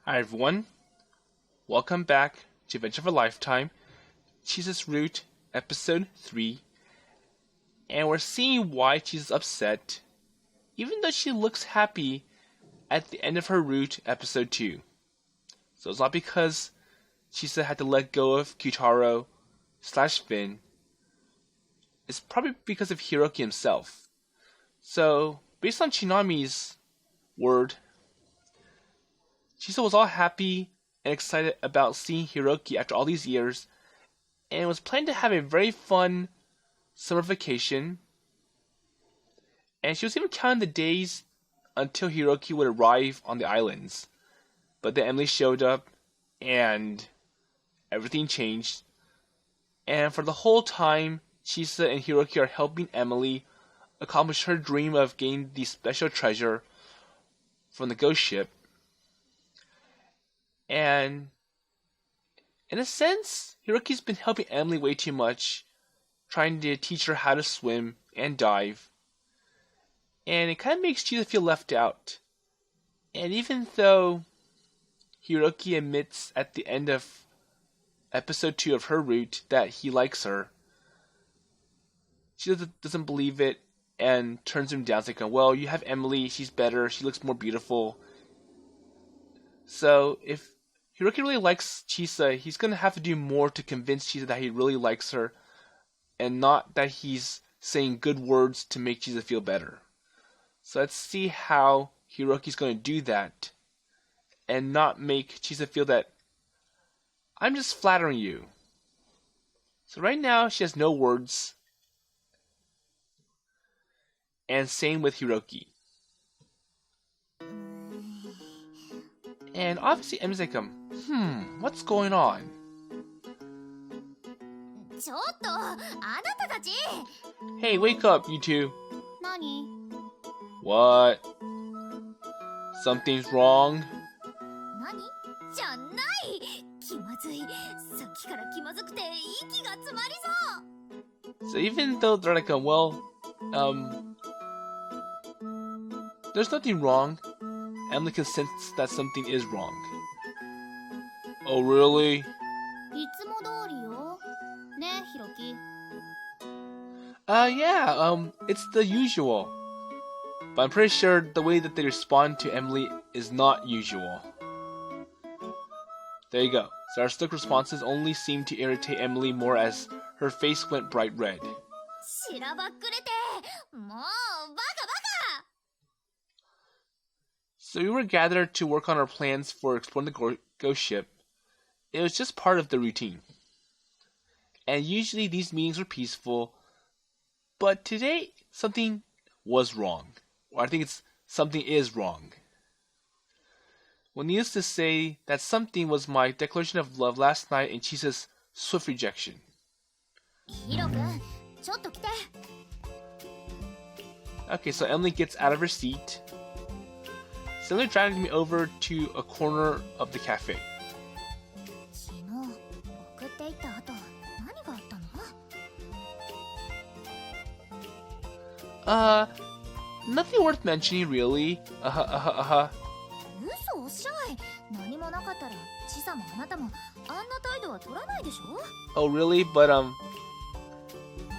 Hi everyone, welcome back to Adventure of a Lifetime, Chisa's Route, Episode 3, and we're seeing why she's upset, even though she looks happy at the end of her route, Episode 2. So it's not because Chisa had to let go of Kyutaro/Finn, it's probably because of Hiroki himself. So, based on Chinami's word, Chisa was all happy and excited about seeing Hiroki after all these years, and was planning to have a very fun summer vacation. And she was even counting the days until Hiroki would arrive on the islands. But then Emily showed up, and everything changed. And for the whole time, Chisa and Hiroki are helping Emily accomplish her dream of getting the special treasure from the ghost ship. And in a sense, Hiroki's been helping Emily way too much, trying to teach her how to swim and dive. And it kind of makes Chisa feel left out. And even though Hiroki admits at the end of episode 2 of her route that he likes her, she doesn't believe it and turns him down. It's like, well, you have Emily, she's better, she looks more beautiful. So if Hiroki really likes Chisa, he's going to have to do more to convince Chisa that he really likes her, and not that he's saying good words to make Chisa feel better. So let's see how Hiroki's going to do that, and not make Chisa feel that I'm just flattering you. So right now, she has no words, and same with Hiroki. And obviously Emily's like, what's going on? ちょっと、あなたたち Hey, wake up, you two. 何 What? Something's wrong? 何じゃない。気まずい。さっきから気まずくて息が詰まりそう。 So even though they're like, there's nothing wrong, Emily can sense that something is wrong. Oh, really? いつも通りよ。ね、ひろき。Yeah, it's the usual. But I'm pretty sure the way that they respond to Emily is not usual. There you go. So our stoic responses only seem to irritate Emily more as her face went bright red. しらばっくれて、もうバカバカ。 So we were gathered to work on our plans for exploring the ghost ship. It was just part of the routine. And usually these meetings were peaceful, but today something was wrong. Or I think something is wrong. Well, needless to say, that something was my declaration of love last night and Chisa's swift rejection. ヒロくん、ちょっと来て。 Okay, so Emily gets out of her seat. Suddenly dragged me over to a corner of the cafe. 昨日送っていった後、何があったの？ Nothing worth mentioning, really. 嘘おっしゃい。何もなかったら、チサもあなたもあんな態度は取らないでしょ？ Oh, really? But,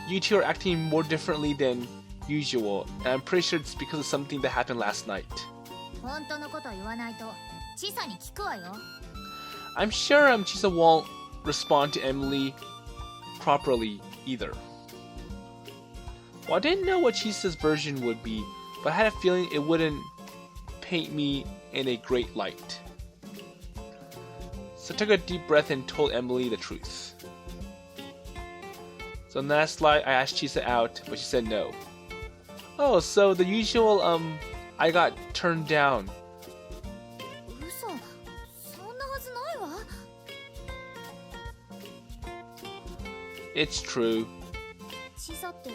you two are acting more differently than usual, and I'm pretty sure it's because of something that happened last night. 本当のこと言わないと、チサに聞くわよ。 I'm sure, Chisa won't respond to Emily properly either. Well, I didn't know what Chisa's version would be, but I had a feeling it wouldn't paint me in a great light. So I took a deep breath and told Emily the truth. So in the last slide, I asked Chisa out, but she said no. Oh, so the usual, I got turned down. 嘘、そんなはずないわ。 It's true. チサって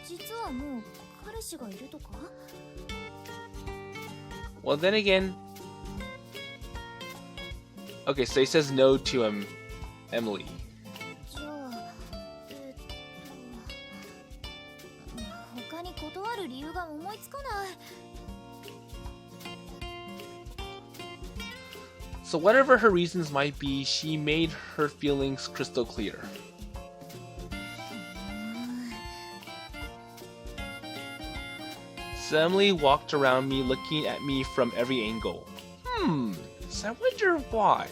実はもう彼氏がいるとか？ Well, then again... Okay, so he says no to Emily. じゃあ、他に断る理由が思いつかない。So whatever her reasons might be, she made her feelings crystal clear. So Emily walked around me, looking at me from every angle. So I wonder why.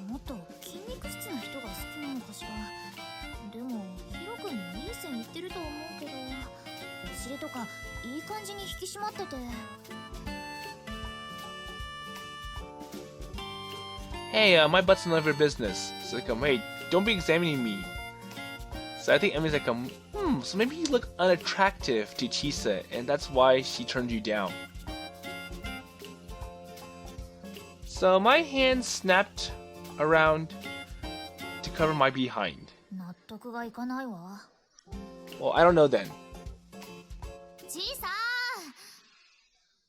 もっと筋肉質な人が好きなのかしら。でもヒロ君もいい線いってると思うけど、お尻とかいい感じに引き締まってて。Hey, my butt's none of your business. So like, hey, don't be examining me. So I think Emily's like, so maybe you look unattractive to Chisa, and that's why she turned you down. So my hand snapped around to cover my behind. 納得がいかないわ。Well, I don't know then. チーサー。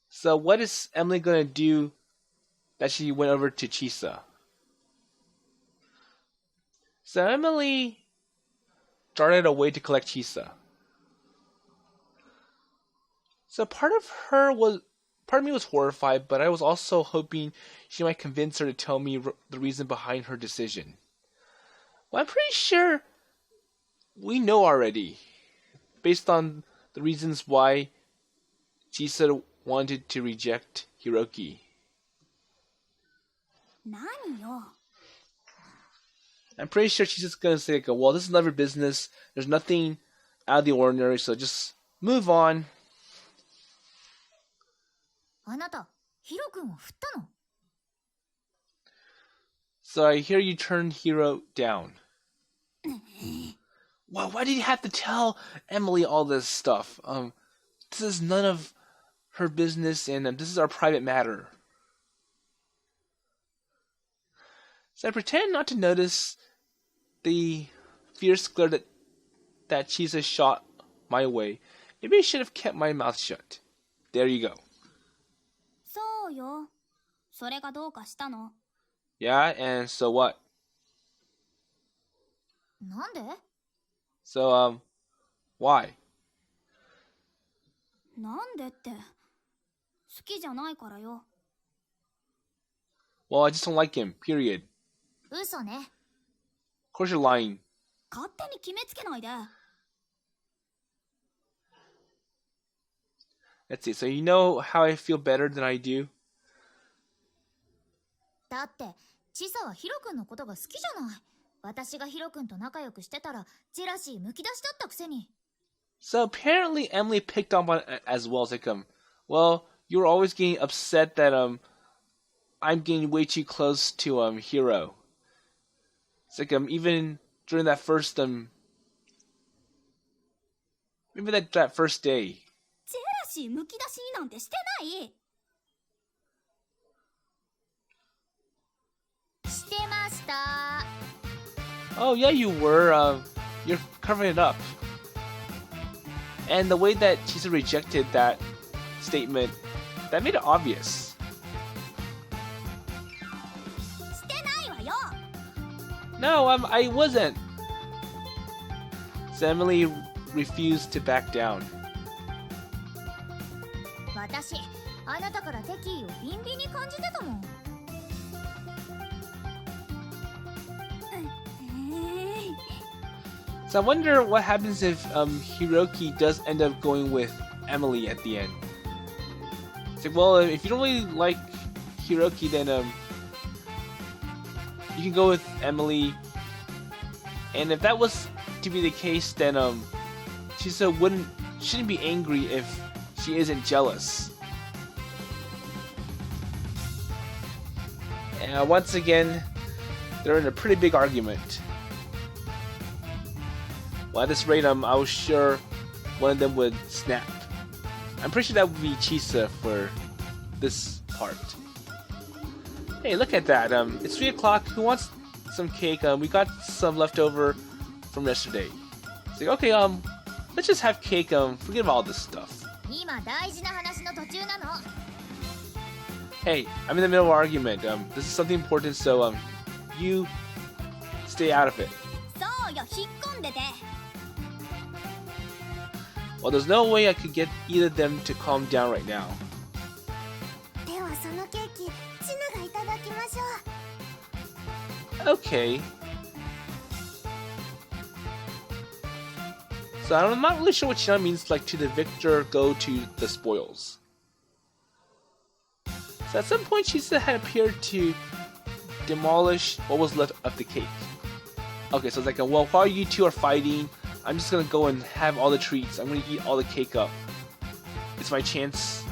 So what is Emily gonna do that she went over to Chisa? So Emily darted away to collect Chisa. So part of me was horrified, but I was also hoping she might convince her to tell me the reason behind her decision. Well, I'm pretty sure we know already, based on the reasons why Chisa wanted to reject Hiroki. 何よ。 I'm pretty sure she's just gonna say, well, this is none of your business. There's nothing out of the ordinary, so just move on. あなた、ヒロ君を振ったの？ So I hear you turned Hiro down. Well, why did you have to tell Emily all this stuff? This is none of her business, and this is our private matter. So I pretend not to notice the fierce glare that Chisa shot my way. Maybe I should have kept my mouth shut. There you go. そうよ。それがどうかしたの？ Yeah, and so what? なんで？ So, why? なんでって、好きじゃないからよ。 Well, I just don't like him, period. 嘘ね。 Of course you're lying. 勝手に決めつけないで。 Let's see, so you know how I feel better than I do? だって、チサはヒロ君のことが好きじゃない。私がヒロ君と仲良くしてたら、ジェラシーむき出しだったくせに。 So apparently Emily picked up on it as well. It's like, well, you were always getting upset that, I'm getting way too close to, Hiro. It's like, even during that first, maybe that first day. ジェラシーむき出しになんてしてない。してました。 Oh, yeah, you were. You're covering it up. And the way that Chisa rejected that statement, that made it obvious. してないわよ。 No, I wasn't. So Emily refused to back down. 私、あなたから敵意をビンビンに感じてたもん。 So I wonder what happens if Hiroki does end up going with Emily at the end. It's like, well, if you don't really like Hiroki, then you can go with Emily. And if that was to be the case, then Chisa shouldn't be angry if she isn't jealous. And once again, they're in a pretty big argument. Well, at this rate, I was sure one of them would snap. I'm pretty sure that would be Chisa for this part. Hey, look at that. It's 3 o'clock. Who wants some cake? We got some left over from yesterday. It's like, okay, let's just have cake. Forget about all this stuff. 今大事な話の途中なの。 Hey, I'm in the middle of an argument. This is something important, so you stay out of it. そうよ、引っ込んでて。 Well, there's no way I could get either of them to calm down right now. ではそのケーキ、チヌがいただきましょう。Okay. So I'm not really sure what China means, like, to the victor go to the spoils. So at some point, Chisa had appeared to demolish what was left of the cake. Okay, so it's like, well, while you two are fighting, I'm just gonna go and have all the treats. I'm gonna eat all the cake up. It's my chance.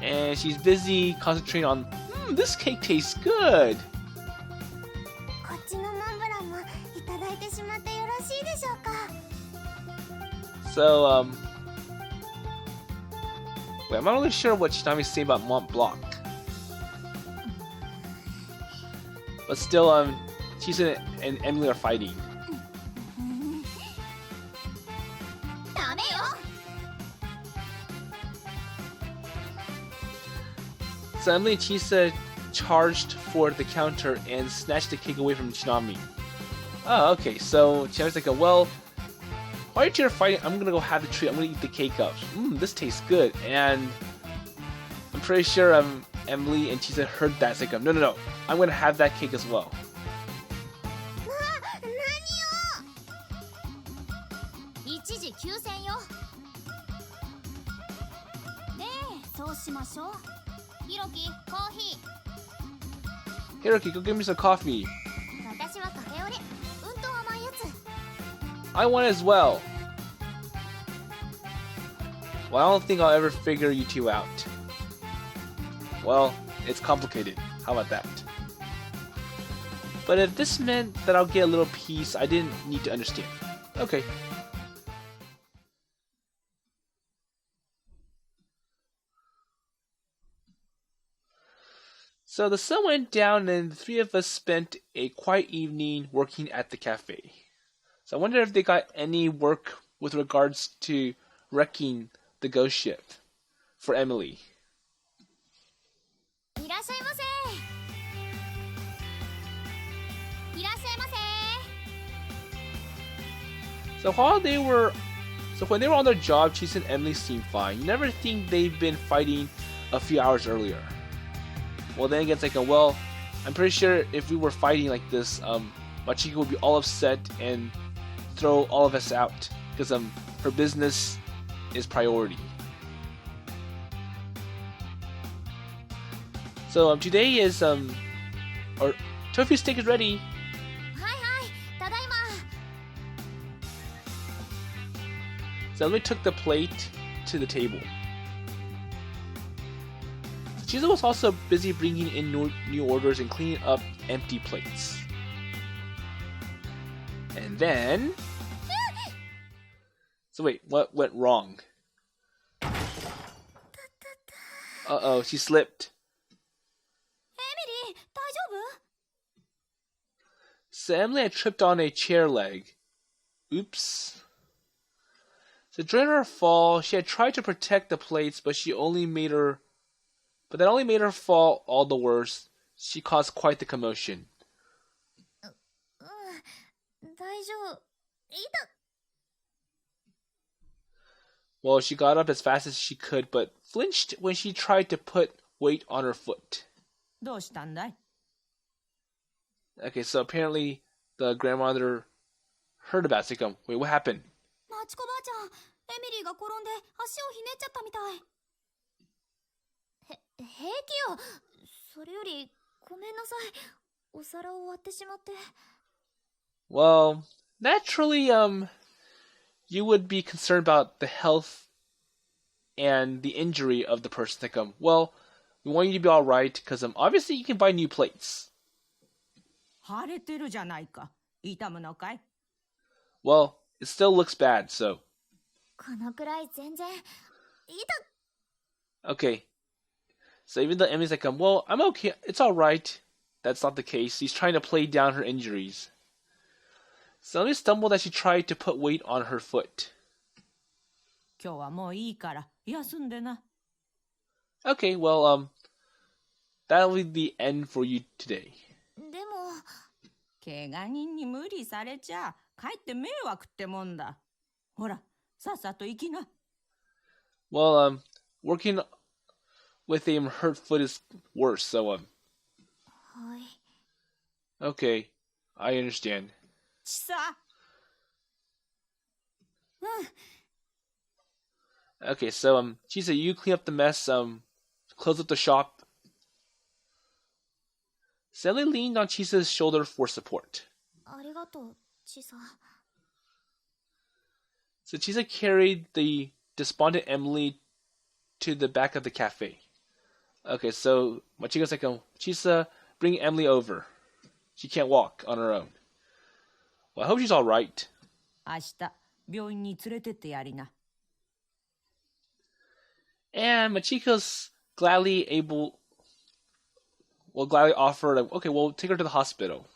And she's busy concentrating on, this cake tastes good. So, wait, I'm not really sure what Shinami's saying about Mont Blanc. But still, Chisa and Emily are fighting. So Emily and Chisa charged for the counter and snatched the cake away from Shinami. Oh, okay, so Shinami's like, well, while you two are fighting, I'm gonna go have the treat. I'm gonna eat the cake up. This tastes good. And I'm pretty sure Emily and Chisa heard that. It's like, no. I'm gonna have that cake as well. Hiroki, go give me some coffee. I want as well. Well, I don't think I'll ever figure you two out. Well, it's complicated. How about that? But if this meant that I'll get a little piece, I didn't need to understand. Okay. So the sun went down and the three of us spent a quiet evening working at the cafe. So I wonder if they got any work with regards to wrecking the ghost ship for Emily. So when they were on their job, Chisa and Emily seemed fine. You never think they've been fighting a few hours earlier. Well, then it gets like, well, I'm pretty sure if we were fighting like this, Machiko would be all upset and throw all of us out because her business is priority. So today is or tofu steak is ready. So Emily took the plate to the table. Chisa was also busy bringing in new orders and cleaning up empty plates. And then... So wait, what went wrong? Uh-oh, she slipped. So Emily had tripped on a chair leg. Oops. So during her fall, she had tried to protect the plates, but that only made her fall all the worse. She caused quite the commotion. Well, she got up as fast as she could, but flinched when she tried to put weight on her foot. Okay, so apparently the grandmother heard about it. Wait, what happened? Well, naturally, you would be concerned about the health and the injury of the person. Well, we want you to be alright, because obviously you can buy new plates. Well, it still looks bad, so... Okay. So even though Emily's like, well, I'm okay, it's alright. That's not the case. He's trying to play down her injuries. So Emily stumbled as she tried to put weight on her foot. Okay, well, that'll be the end for you today. Well, with a hurt foot is worse. So はい。 okay, I understand. ちさ Okay, so Chisa, you clean up the mess. Close up the shop. Sally leaned on Chisa's shoulder for support. ありがとう、チサ。 So Chisa carried the despondent Emily to the back of the cafe. Okay, so Machiko's like, Chisa, bring Emily over. She can't walk on her own. Well, I hope she's alright. 明日病院に連れてってやりな。 And Machiko's gladly offered, okay, we'll take her to the hospital.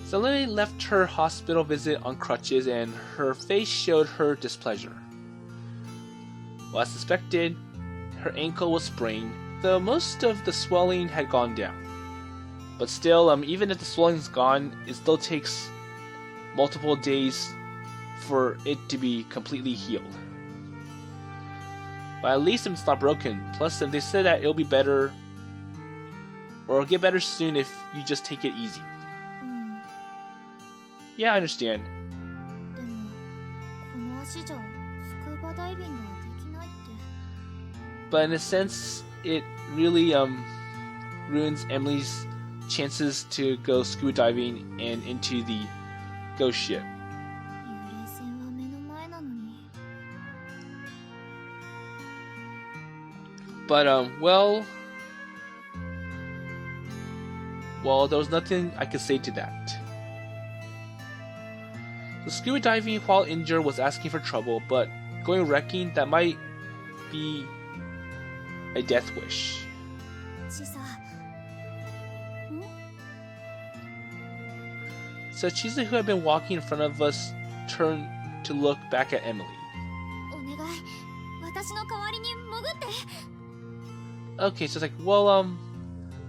So Lily left her hospital visit on crutches and her face showed her displeasure. Well, as suspected, her ankle was sprained, though most of the swelling had gone down. But still, even if the swelling's gone, it still takes multiple days for it to be completely healed. But at least it's not broken. Plus, they said that it'll be better, or it'll get better soon if you just take it easy. うん。 Yeah, I understand. でも、この足じゃスクーバダイビングはできないって。 But in a sense, it really ruins Emily's chances to go scuba diving and into the ghost ship. 幽霊船は目の前なのに。 But well, there was nothing I could say to that. The scuba diving while injured was asking for trouble, but going wrecking, that might be a death wish. チサ。ん？ So Chisa, who had been walking in front of us, turned to look back at Emily. お願い、私の代わりに潜って。 Okay, so it's like, well,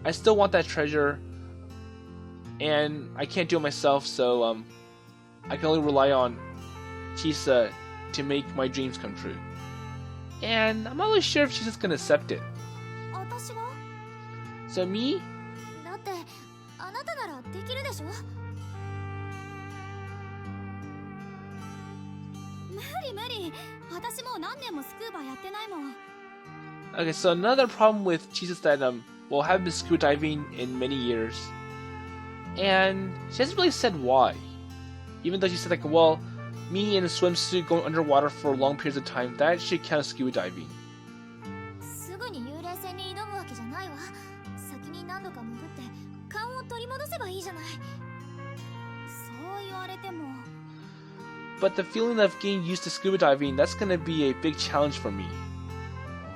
I still want that treasure, and I can't do it myself, so I can only rely on Chisa to make my dreams come true. And I'm not really sure if Chisa's gonna accept it. 私が？ So me? だってあなたならできるでしょ？無理無理。私もう何年もスクーバやってないもん。 Okay, so another problem with Chisa is that well, I haven't been scuba diving in many years, and she hasn't really said why. Even though she said like, well, me in a swimsuit going underwater for long periods of time, that should count as scuba diving. すぐに幽霊船に挑むわけじゃないわ。先に何度か潜って勘を取り戻せばいいじゃない。そう言われても。 But the feeling of getting used to scuba diving, that's gonna be a big challenge for me.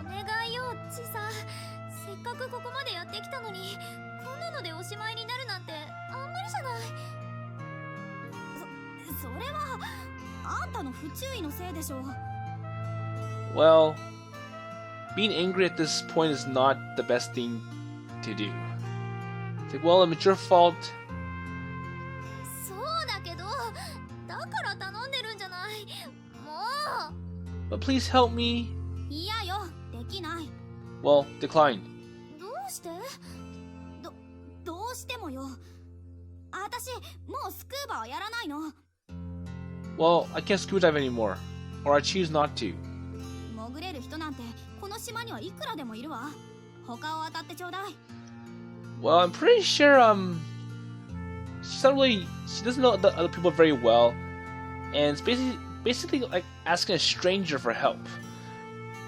お願いよ、チサ。せっかくここまでやってきたのに、こんなのでおしまいになるなんてあんまりじゃない。それはあんたの不注意のせいでしょう。 Well, being angry at this point is not the best thing to do. It's like, well, it's your fault. そうだけど、だから頼んでるんじゃない。もう。 But please help me. いやよ、できない。 Well, decline. どうして？どうしてもよ。私もうスクーバはやらないの。 Well, I can't scuba dive anymore, or I choose not to. 潜れる人なんてこの島にはいくらでもいるわ。他を当たってちょうだい。 Well, I'm pretty sure she doesn't know the other people very well, and it's basically like asking a stranger for help.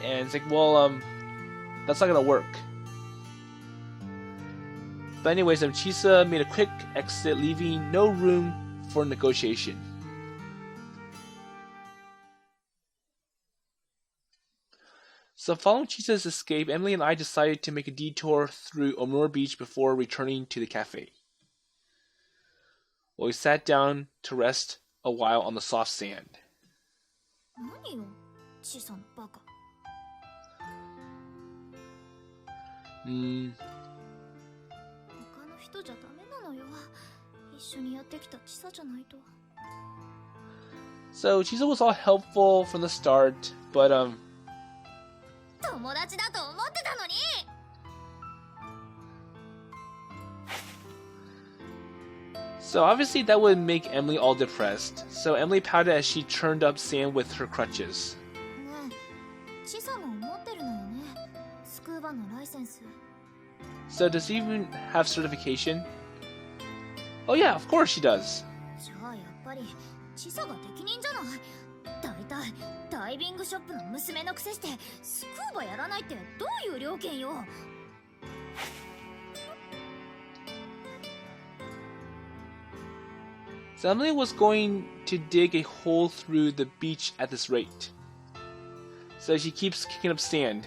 And it's like, well, that's not gonna work. But anyways, Chisa made a quick exit, leaving no room for negotiation. So following Chisa's escape, Emily and I decided to make a detour through Omura Beach before returning to the cafe. Well, we sat down to rest a while on the soft sand. 何よ、チサのバカ。他の人じゃダメなのよ。一緒にやってきたチサじゃないと。 So Chisa was all helpful from the start, but 友達だと思ってたのに。 So obviously that would make Emily all depressed. So Emily pouted as she churned up sand with her crutches. ねえ、チサも持ってるのよね、スクーバのライセンス。 So does he even have certification? Oh yeah, of course she does. じゃあやっぱりチサが適任じゃない。だいたいダイビングショップの娘のくせしてスクーバやらないってどういう了見よ。 So Emily was going to dig a hole through the beach at this rate. So she keeps kicking up sand.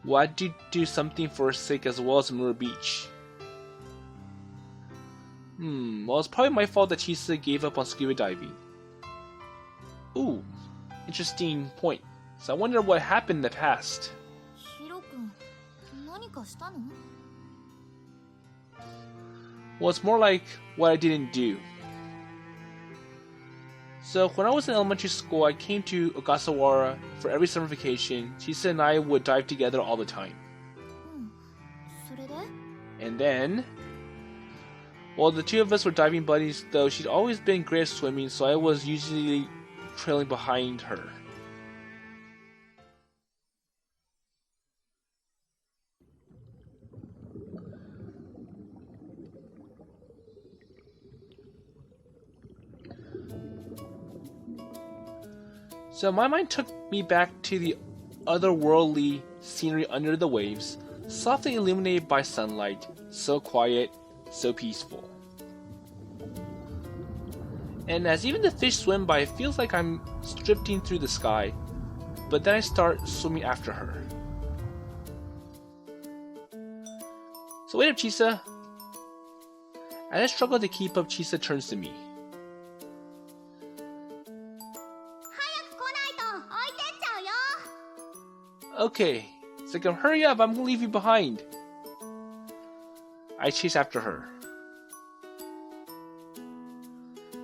Why do you do something for her sake as well as Mirror Beach? Well, it's probably my fault that Chisa gave up on scuba diving. Ooh, interesting point. So I wonder what happened in the past. ヒロ君、何かしたの？ Well, it's more like what I didn't do. So when I was in elementary school, I came to Ogasawara for every summer vacation. Chisa and I would dive together all the time. それで？ And then, well, the two of us were diving buddies, though she'd always been great at swimming, so I was usually trailing behind her. So my mind took me back to the otherworldly scenery under the waves, softly illuminated by sunlight, so quiet, so peaceful. And as even the fish swim by, it feels like I'm drifting through the sky, but then I start swimming after her. So wait up, Chisa. As I struggle to keep up, Chisa turns to me. Okay, it's like, hurry up, I'm gonna leave you behind. I chase after her.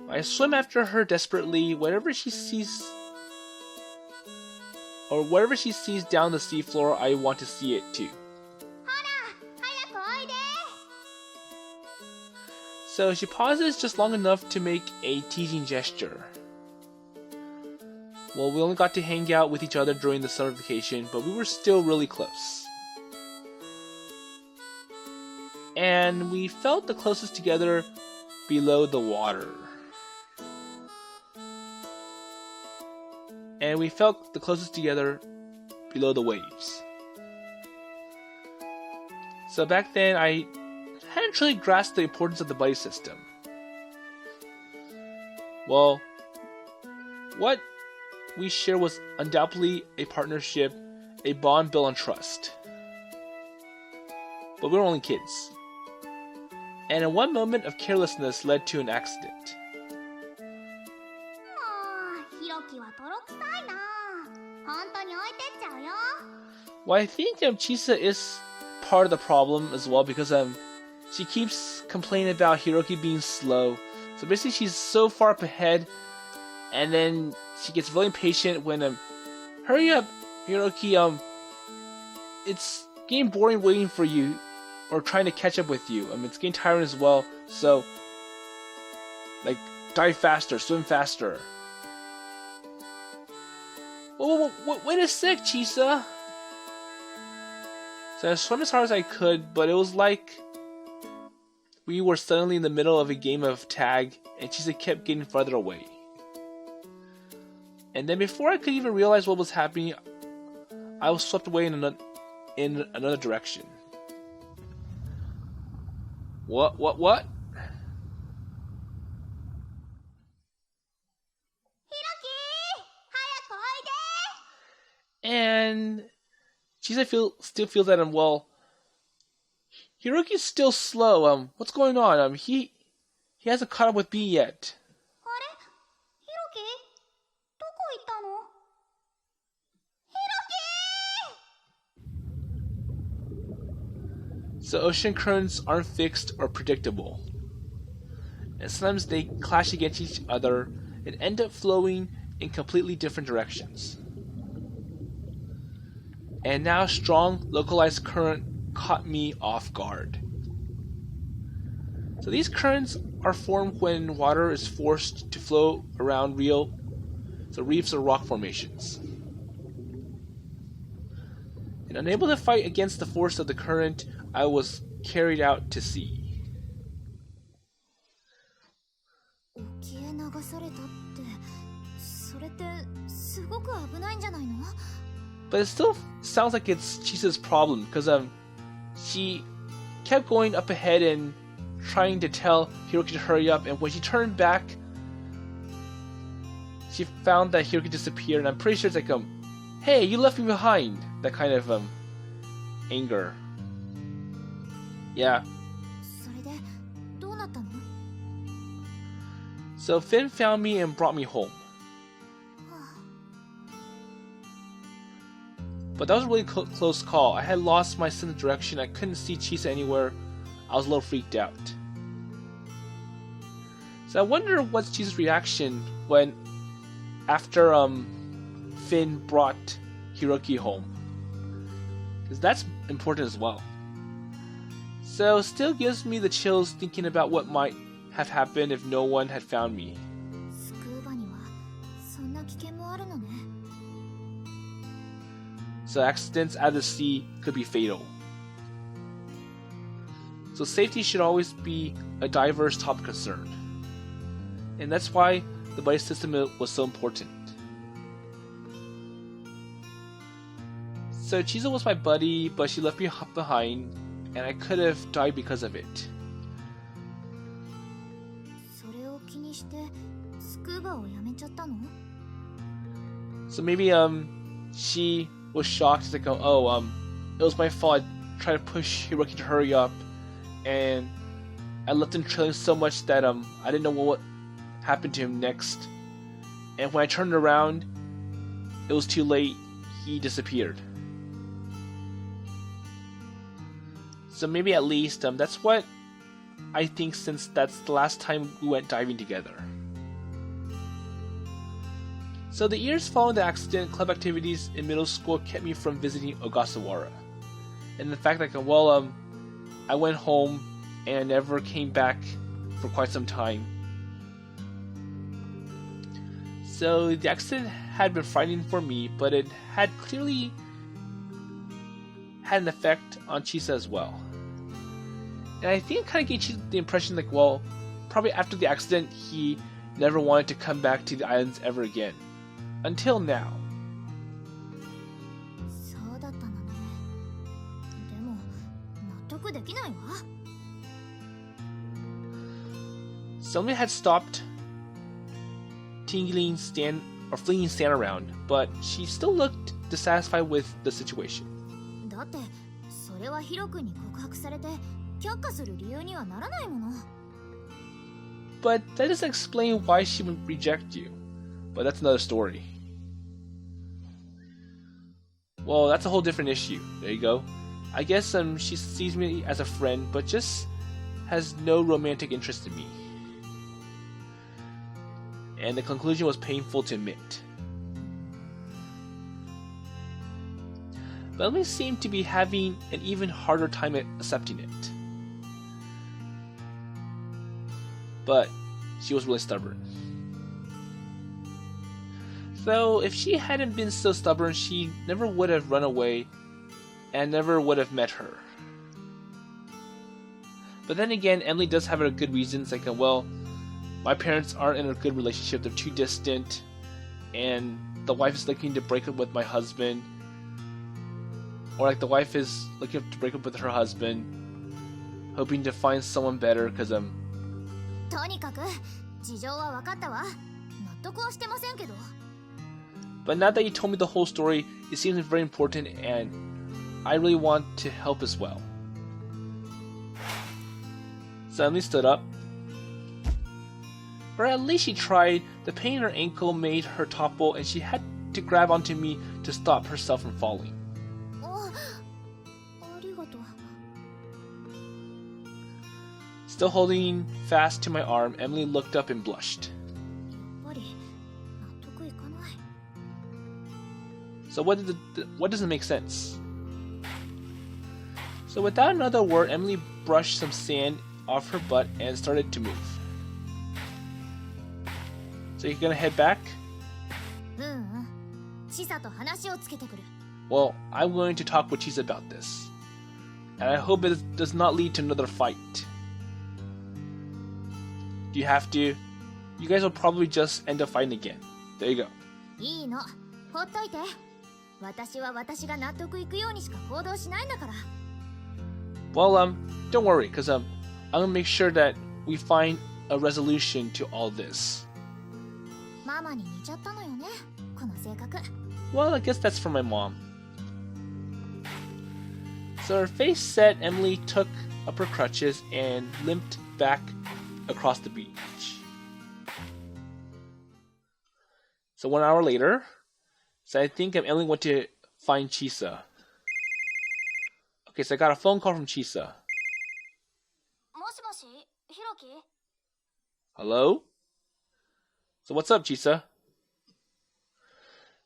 I swim after her desperately. Whatever she sees down the seafloor, I want to see it too. So she pauses just long enough to make a teasing gesture. Well, we only got to hang out with each other during the summer vacation, but we were still really close. And we felt the closest together below the water. And we felt the closest together below the waves. So back then, I hadn't truly grasped the importance of the buddy system. Well, what we shared was undoubtedly a partnership, a bond built on trust. But we were only kids. And in one moment of carelessness led to an accident. Well, I think Chisa is part of the problem as well, because she keeps complaining about Hiroki being slow. So basically she's so far up ahead, and then she gets really impatient when hurry up, Hiroki, it's getting boring waiting for you, or trying to catch up with you. It's getting tiring as well, so like, dive faster, swim faster. Whoa, wait a sec, Chisa. So I swam as hard as I could, but it was like we were suddenly in the middle of a game of tag, and Chisa kept getting farther away. And then before I could even realize what was happening, I was swept away in another direction. What? And Chisa still feels that well, Hiroki's still slow. What's going on? He hasn't caught up with me yet. So ocean currents aren't fixed or predictable. And sometimes they clash against each other and end up flowing in completely different directions. And now strong localized current caught me off guard. So these currents are formed when water is forced to flow around reefs or rock formations. And unable to fight against the force of the current, I was carried out to sea. 沖へ流されたって、それってすごく危ないんじゃないの? But it still sounds like it's Chisa's problem, because she kept going up ahead and trying to tell Hiroki to hurry up, and when she turned back, she found that Hiroki disappeared, and I'm pretty sure it's like, hey, you left me behind, that kind of anger. Yeah. それでどうなったの? So Finn found me and brought me home. But that was a really close call. I had lost my sense of direction. I couldn't see Chisa anywhere. I was a little freaked out. So I wonder what's Chisa's reaction when, after Finn brought Hiroki home. Because that's important as well. So still gives me the chills thinking about what might have happened if no one had found me. スクーバにはそんな危険もあるのね。So accidents out of the sea could be fatal. So safety should always be a diver's top concern. And that's why the buddy system was so important. So Chisa was my buddy, but she left me behind, and I could have died because of it. それを気にしてスクーバをやめちゃったの? So maybe she was shocked. It's like, it was my fault. I tried to push Hiroki to hurry up, and I left him trailing so much that I didn't know what happened to him next. And when I turned around, it was too late. He disappeared. So maybe at least that's what I think, since that's the last time we went diving together. So the years following the accident, club activities in middle school kept me from visiting Ogasawara. And the fact that, I went home and never came back for quite some time. So the accident had been frightening for me, but it had clearly had an effect on Chisa as well. And I think it kind of gave Chisa the impression probably after the accident, he never wanted to come back to the islands ever again. Until now. そうだったのね。でも納得できないわ。Somebody had stopped flinging sand around, but she still looked dissatisfied with the situation. だってそれはヒロ君に告白されて却下する理由にはならないもの。But that doesn't explain why she would reject you. But that's another story. Well, that's a whole different issue. There you go. I guess she sees me as a friend, but just has no romantic interest in me. And the conclusion was painful to admit. But Emily seemed to be having an even harder time at accepting it. But she was really stubborn. So if she hadn't been so stubborn, she never would have run away and never would have met her. But then again, Emily does have her good reasons, like, my parents aren't in a good relationship, they're too distant, and the wife is looking to break up with my husband, or the wife is looking to break up with her husband, hoping to find someone better, because とにかく事情は分かったわ。納得はしてませんけど。But now that you told me the whole story, it seems very important, and I really want to help as well. So Emily stood up. Or at least she tried. The pain in her ankle made her topple, and she had to grab onto me to stop herself from falling. ありがとう。Still holding fast to my arm, Emily looked up and blushed. やっぱり納得いかない。 So what doesn't make sense? So without another word, Emily brushed some sand off her butt and started to move. So you're gonna head back? チサと話をつけてくる。 Well, I'm going to talk with Chisa about this. And I hope it does not lead to another fight. Do you have to? You guys will probably just end up fighting again. There you go. いいの、ほっといて。私は私が納得いくようにしか行動しないんだから。 Well, don't worry, because I'm gonna make sure that we find a resolution to all this. ママに似ちゃったのよね、この性格。 Well, I guess that's from my mom. So her face set, Emily took up her crutches and limped back across the beach. So 1 hour later, so I think Emily went to find Chisa. Okay, so I got a phone call from Chisa. もしもし、ヒロキ？ Hello? So what's up, Chisa?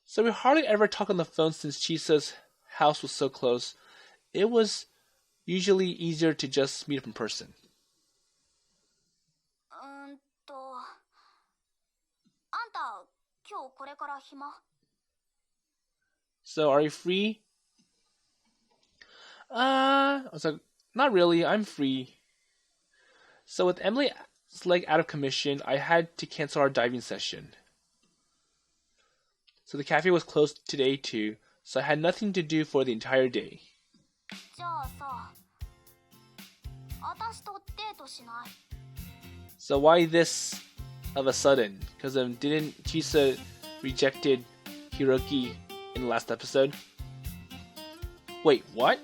So we hardly ever talk on the phone since Chisa's house was so close. It was usually easier to just meet up in person. あんた、今日これから暇？ So are you free? I was like, not really, I'm free. So with Emily's leg out of commission, I had to cancel our diving session. So the cafe was closed today too, so I had nothing to do for the entire day. じゃあさ、私とデートしない？ So why this of a sudden? Because didn't Chisa rejected Hiroki in the last episode? Wait, what?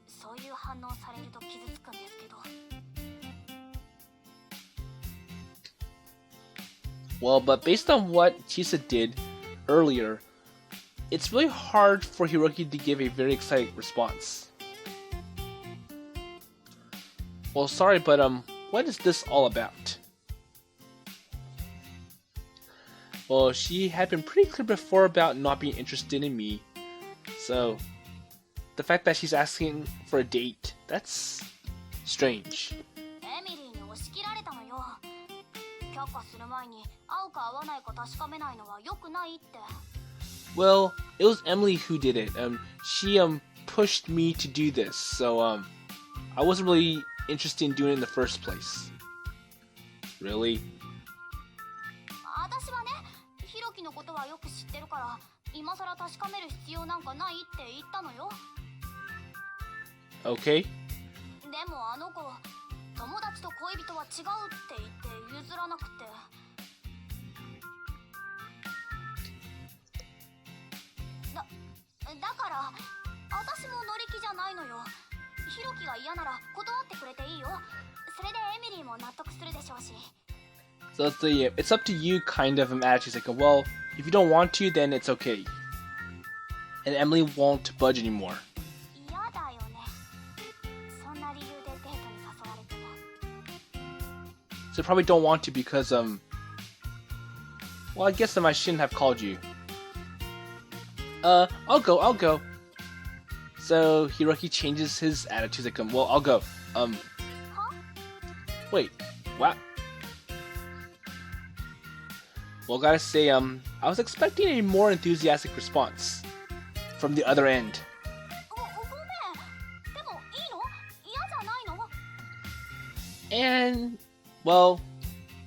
そういう反応されると傷つくんですけど。 Well, but based on what Chisa did earlier, it's really hard for Hiroki to give a very excited response. Well, sorry, but what is this all about? Well, she had been pretty clear before about not being interested in me, so the fact that she's asking for a date, that's strange. エミリーに押し切られたのよ。却下する前に合うか合わないか確かめないのは良くないって。 Well, it was Emily who did it. She pushed me to do this, so I wasn't really interested in doing it in the first place. Really? 私はね、ヒロキのことはよく知ってるから、今さら確かめる必要なんかないって言ったのよ。 Okay. でもあの子、友達と恋人は違うって言って譲らなくて。だから私も乗り気じゃないのよ。ヒロキが嫌なら断ってくれていいよ。それでエミリーも納得するでしょうし。 So it's up to you kind of attitude. It's like, well, if you don't want to, then it's okay. And Emily won't budge anymore. 嫌だよね。そんな理由でデートに誘われても。 So you probably don't want to because well, I guess I shouldn't have called you. I'll go. So Hiroki changes his attitude. Like, well, I'll go. Huh? Wait, what? Well, gotta say, I was expecting a more enthusiastic response from the other end. ごめん。でもいいの？嫌じゃないの？ And, well,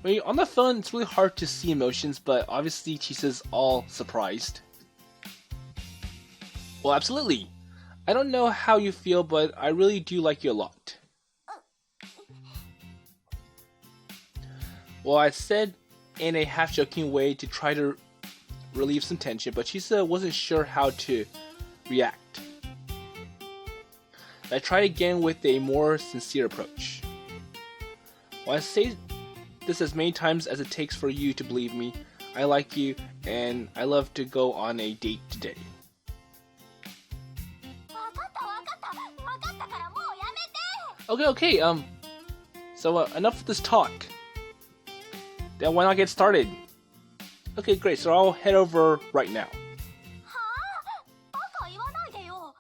when you're on the phone, it's really hard to see emotions, but obviously Chisa's all surprised. Well, absolutely. I don't know how you feel, but I really do like you a lot. Well, I said in a half-joking way to try to relieve some tension, but Chisa wasn't sure how to react. I tried again with a more sincere approach. Well, I say this as many times as it takes for you to believe me. I like you, and I love to go on a date today. わかったからもうや Okay. So enough of this talk. Then why not get started? Okay, great. So I'll head over right now. はあ、バカ言わないでよ。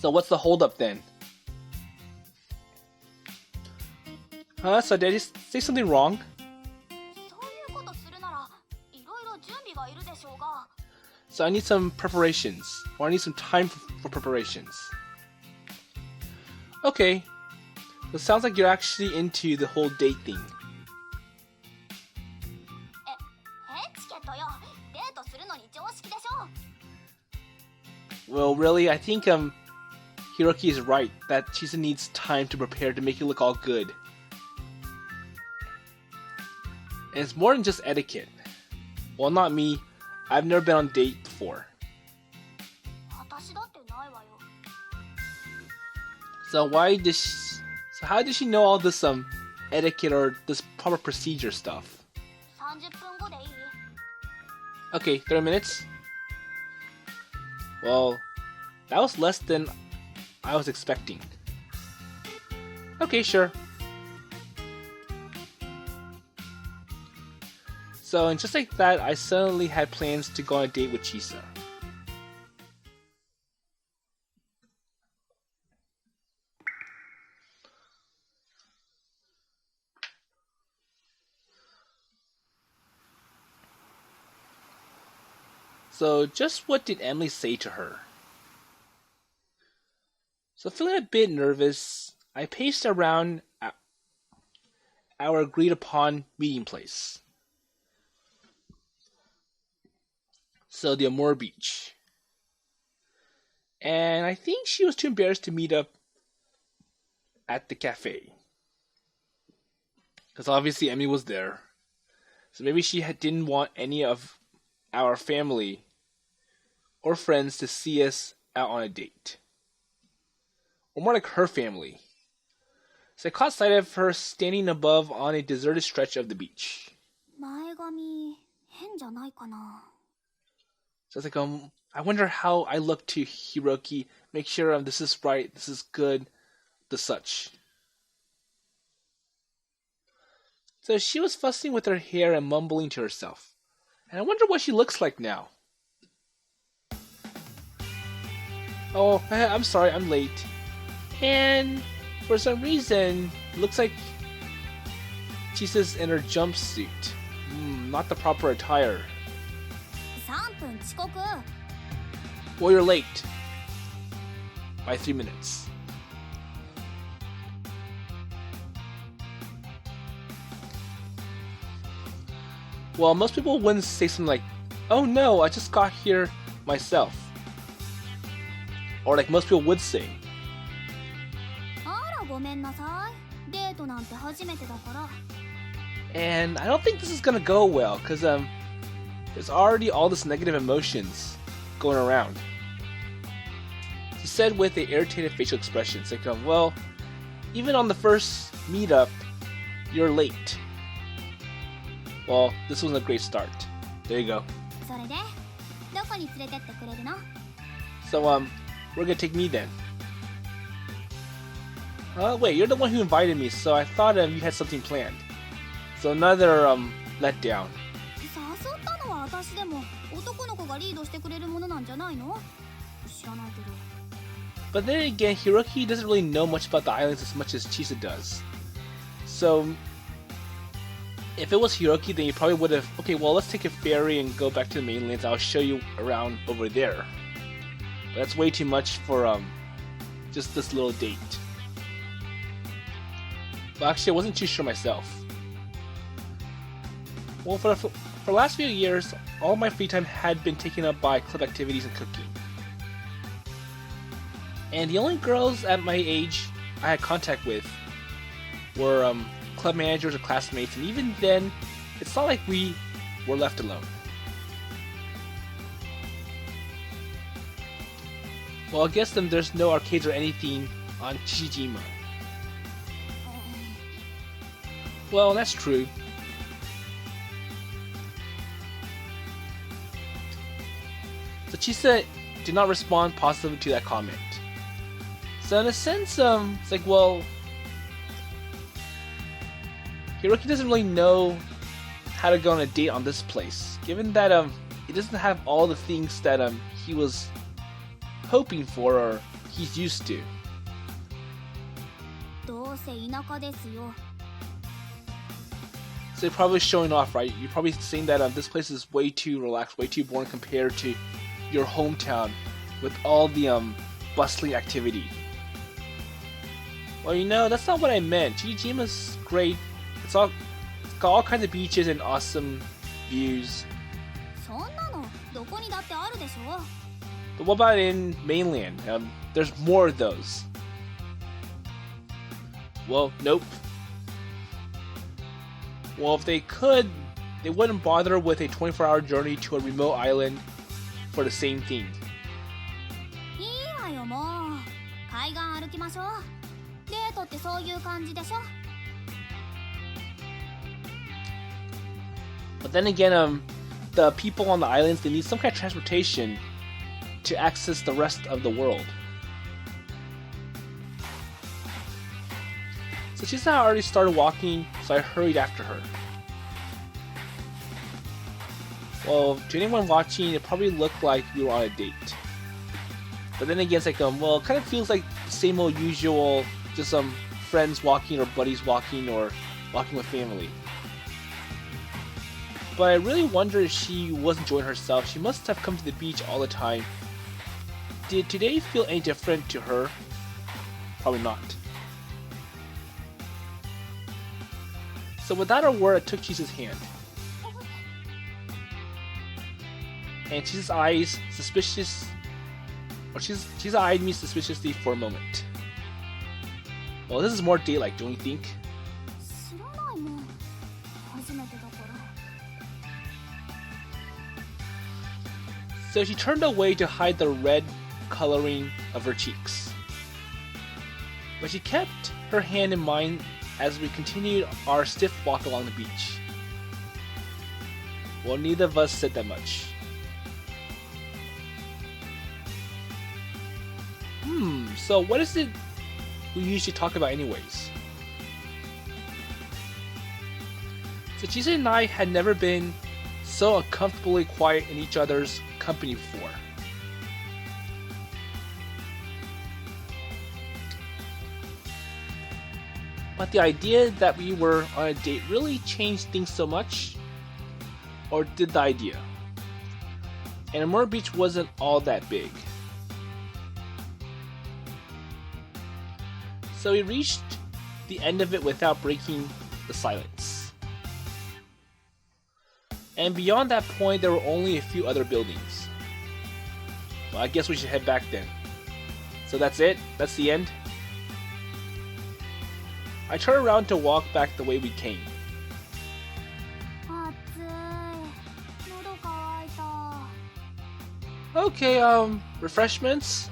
So what's the holdup then? Huh? So did I just say something wrong? そういうことするなら、いろいろ準備がいるでしょうが。So I need some preparations. Or I need some time for preparations. Okay. So it sounds like you're actually into the whole date thing. チケットよ。デートするのに常識でしょ。Well, really, I think Hiroki is right that Chisa needs time to prepare to make it look all good. And it's more than just etiquette. Well, not me. I've never been on a date before. 私だってないわよ。So how does she know all this etiquette or this proper procedure stuff? 30分後でいい？ Okay, 30 minutes? Well, that was less than I was expecting. Okay, sure. So, and just like that, I suddenly had plans to go on a date with Chisa. So, just what did Emily say to her? So, feeling a bit nervous, I paced around our agreed upon meeting place. So, the Amur Beach. And I think she was too embarrassed to meet up at the cafe. Because obviously Emily was there. So maybe she didn't want any of our family or friends to see us out on a date. Or more like her family. So I caught sight of her standing above on a deserted stretch of the beach. 前髪変じゃないかな。 So it's like, I wonder how I look to Hiroki, make sure this is right, this is good, the such. So she was fussing with her hair and mumbling to herself. And I wonder what she looks like now. Oh, I'm sorry, I'm late. And for some reason, looks like Chisa's in her jumpsuit. Not the proper attire. 3分遅刻。 Well, you're late. By 3 minutes. Well, most people wouldn't say something like, oh no, I just got here myself. Or like most people would say. あらごめんなさい。デートなんて初めてだから。 And I don't think this is gonna go well, because there's already all this negative emotions going around. She said with an irritated facial expression, it's like, well, even on the first meetup, you're late. Well, this wasn't a great start. There you go. それで、どこに連れてってくれるの？ So, we're gonna take me then. Wait, you're the one who invited me, so I thought you had something planned. So another, letdown. 誘ったのは私でも、男の子がリードしてくれるものなんじゃないの？知らないけど。 But then again, Hiroki doesn't really know much about the islands as much as Chisa does. So, if it was Hiroki, then he probably would have, okay, well, let's take a ferry and go back to the mainlands. I'll show you around over there. But that's way too much for, just this little date. Well, actually, I wasn't too sure myself. Well, for the last few years, all my free time had been taken up by club activities and cooking. And the only girls at my age I had contact with were club managers or classmates, and even then, it's not like we were left alone. Well, I guess then there's no arcades or anything on Chichijima. Well, that's true. So Chisa did not respond positively to that comment. So in a sense, it's like, well, Hiroki doesn't really know how to go on a date on this place, given that it doesn't have all the things that he was hoping for or he's used to. どうせ田舎ですよ。 So you're probably showing off, right? You're probably saying that this place is way too relaxed, way too boring compared to your hometown with all the bustling activity. Well, you know, that's not what I meant. Chijima's great. It's got all kinds of beaches and awesome views. そんなのどこにだってあるでしょ。 But what about in mainland? There's more of those. Well, nope. Well, if they could, they wouldn't bother with a 24-hour journey to a remote island for the same thing. いいわよもう。海岸歩きましょう。デートってそういう感じでしょ。 But then again, the people on the islands, they need some kind of transportation to access the rest of the world. So Chisa already started walking, so I hurried after her. Well, to anyone watching, it probably looked like we were on a date. But then again, it's like, well, it kind of feels like the same old usual, just some friends walking or buddies walking or walking with family. But I really wonder if she was enjoying herself. She must have come to the beach all the time. Did today feel any different to her? Probably not. So without a word, I took Chisa's hand. And Chisa's eyes suspicious... Or Chisa eyed me suspiciously for a moment. Well, this is more date-like, don't you think? 知らないもん。初めてだから。 So she turned away to hide the red coloring of her cheeks. But she kept her hand in mine as we continued our stiff walk along the beach. Well, neither of us said that much. So what is it we usually talk about anyways? So Chisa and I had never been so uncomfortably quiet in each other's company before. But the idea that we were on a date really changed things so much? Or did the idea? And Amur Beach wasn't all that big. So we reached the end of it without breaking the silence. And beyond that point, there were only a few other buildings. Well, I guess we should head back then. So that's it? That's the end? I turned around to walk back the way we came. 暑い。喉乾いた。 Okay, refreshments?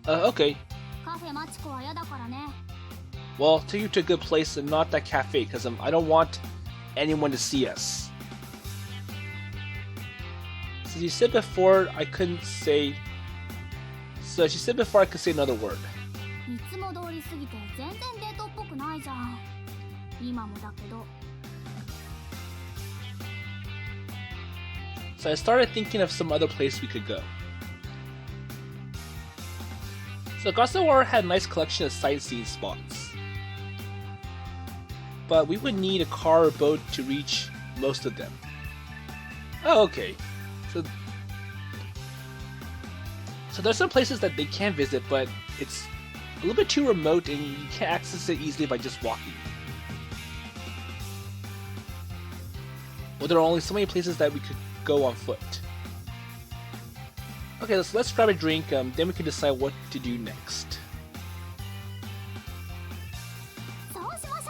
Okay. カフェマチコは嫌だからね。 Well, take you to a good place and not that cafe, because I don't want anyone to see us. So you said before I couldn't say... So she said before I could say another word. いつも通り過ぎて全然デートっぽくないじゃん。今もだけど。 So I started thinking of some other place we could go. So Gasawara had a nice collection of sightseeing spots. But we would need a car or boat to reach most of them. Oh, okay. So there's some places that they can visit, but it's a little bit too remote and you can't access it easily by just walking. Well, there are only so many places that we could go on foot. Okay, so let's grab a drink, then we can decide what to do next. そうしまし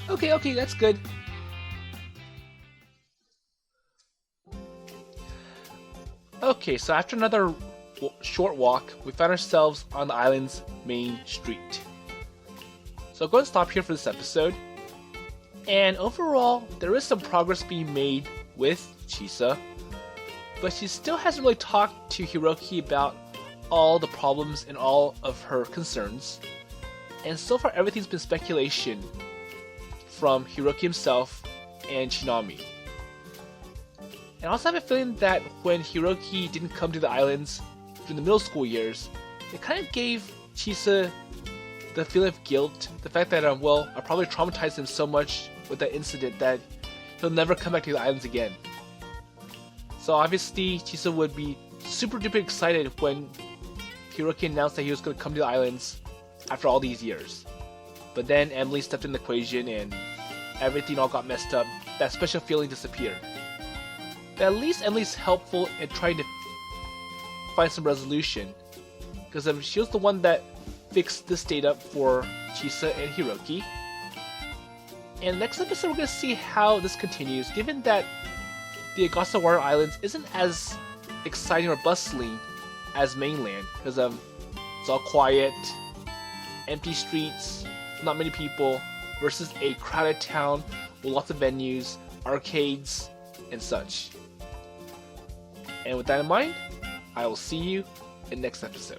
ょう。 Okay, that's good. Okay, so after another short walk, we found ourselves on the island's main street. So I'll go and stop here for this episode. And overall, there is some progress being made with Chisa. but she still hasn't really talked to Hiroki about all the problems and all of her concerns. And so far everything's been speculation from Hiroki himself and Shinami. And I also have a feeling that when Hiroki didn't come to the islands during the middle school years, it kind of gave Chisa the feeling of guilt, the fact that, well, I probably traumatized him so much with that incident that he'll never come back to the islands again. So obviously, Chisa would be super duper excited when Hiroki announced that he was going to come to the islands after all these years. But then Emily stepped in the equation and everything all got messed up. That special feeling disappeared. But at least Emily's helpful in trying to find some resolution, because she was the one that fixed this date up for Chisa and Hiroki. And next episode we're going to see how this continues, given that the Ogasawara Islands isn't as exciting or bustling as mainland, because it's all quiet, empty streets, not many people, versus a crowded town with lots of venues, arcades, and such. And with that in mind, I will see you in next episode.